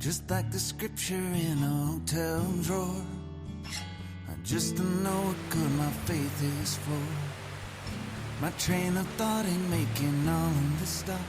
just like the scripture in a hotel drawer. I just don't know what good my faith is for. My train of thought ain't making all of this stops.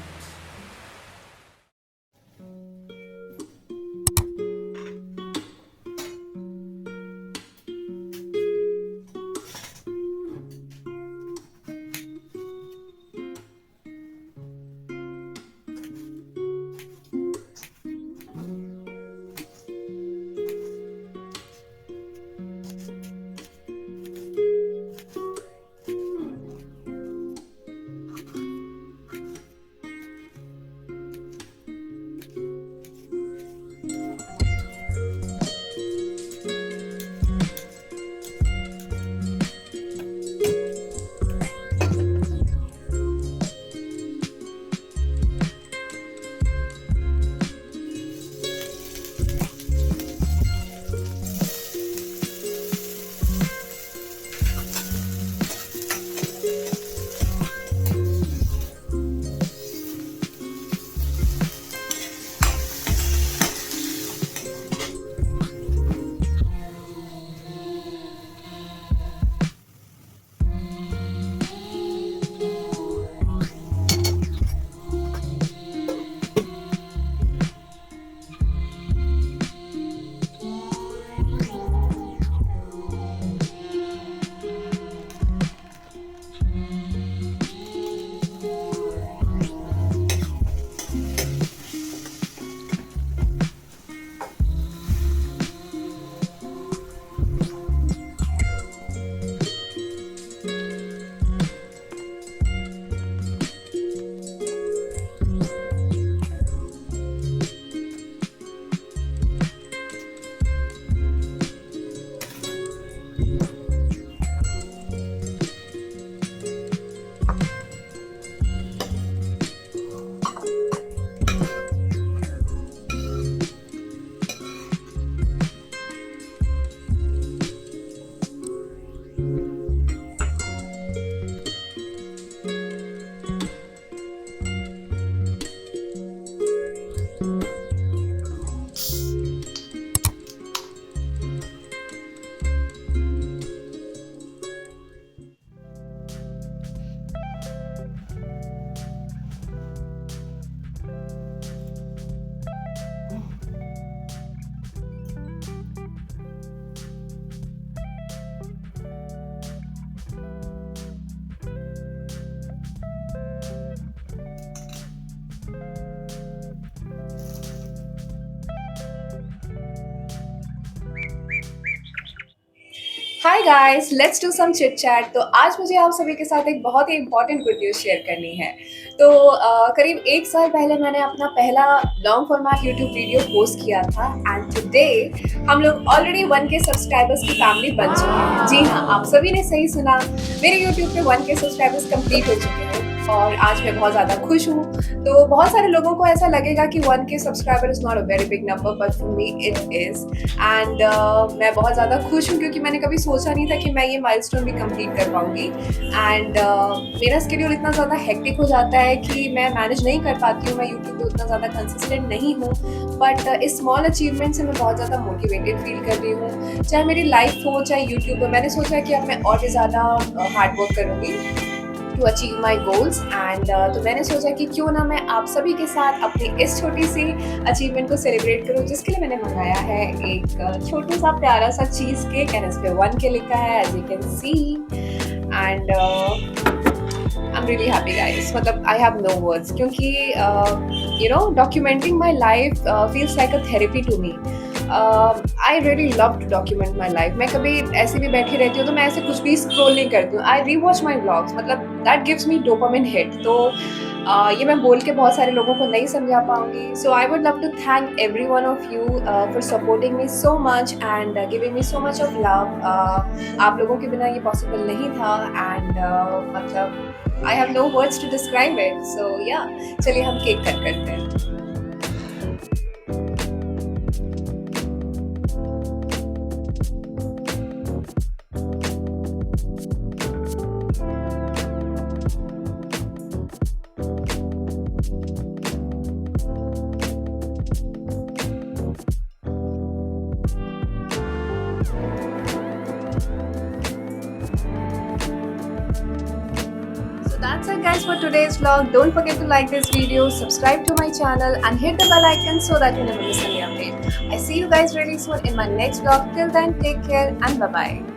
Hi guys, let's do some chit chat. तो आज मुझे आप सभी के साथ एक बहुत ही इम्पोर्टेंट गुड न्यूज़ शेयर करनी है। तो करीब 1 साल पहले मैंने अपना पहला long format YouTube video post किया था एंड टुडे हम लोग ऑलरेडी 1K सब्सक्राइबर्स की फैमिली बन चुके हैं। जी हाँ, आप सभी ने सही सुना, मेरे यूट्यूब पे 1K सब्सक्राइबर्स कंप्लीट हो चुके हैं और आज मैं बहुत ज़्यादा खुश हूँ। तो बहुत सारे लोगों को ऐसा लगेगा कि 1K subscriber is not a very big number, but for me it is. And मैं बहुत ज़्यादा खुश हूँ क्योंकि मैंने कभी सोचा नहीं था कि मैं ये माइलस्टोन भी कंप्लीट कर पाऊँगी। एंड मेरा शेड्यूल इतना ज़्यादा हेक्टिक हो जाता है कि मैं मैनेज नहीं कर पाती हूँ, मैं यूट्यूब पे उतना ज़्यादा कंसिस्टेंट नहीं हूँ। बट इस स्मॉल अचीवमेंट से मैं बहुत ज़्यादा मोटिवेटेड फील कर रही हूँ। चाहे मेरी लाइफ हो, चाहे यूट्यूब हो, मैंने सोचा कि अब मैं और भी ज़्यादा हार्ड वर्क करूँगी to achieve my goals. And तो मैंने सोचा कि क्यों ना मैं आप सभी के साथ अपनी इस छोटी सी अचीवमेंट को सेलिब्रेट करूं, जिसके लिए मैंने मंगाया है एक छोटा सा प्यारा सा चीज़ केक एंड इस पे 1K लिखा है, as you can see. And I am really happy guys, मतलब आई हैव नो वर्ड्स क्योंकि documenting my life feels like a therapy to me. I really love to document my life. मैं कभी ऐसे भी बैठी रहती हूँ तो मैं ऐसे कुछ भी स्क्रॉल नहीं करती हूँ। आई रीवॉच माई व्लॉग्स, मतलब that gives me dopamine hit. तो ये मैं बोल के बहुत सारे लोगों को नहीं समझा पाऊंगी। So I would love to thank every one of you for supporting me so much and giving me so much of love. आप लोगों के बिना ये पॉसिबल नहीं था एंड मतलब I have no words to describe it. So yeah, चलिए हम केक कट करते हैं। guys for today's vlog. Don't forget to like this video, subscribe to my channel and hit the bell icon so that you never miss any update. I see you guys really soon in my next vlog. Till then, take care and bye bye.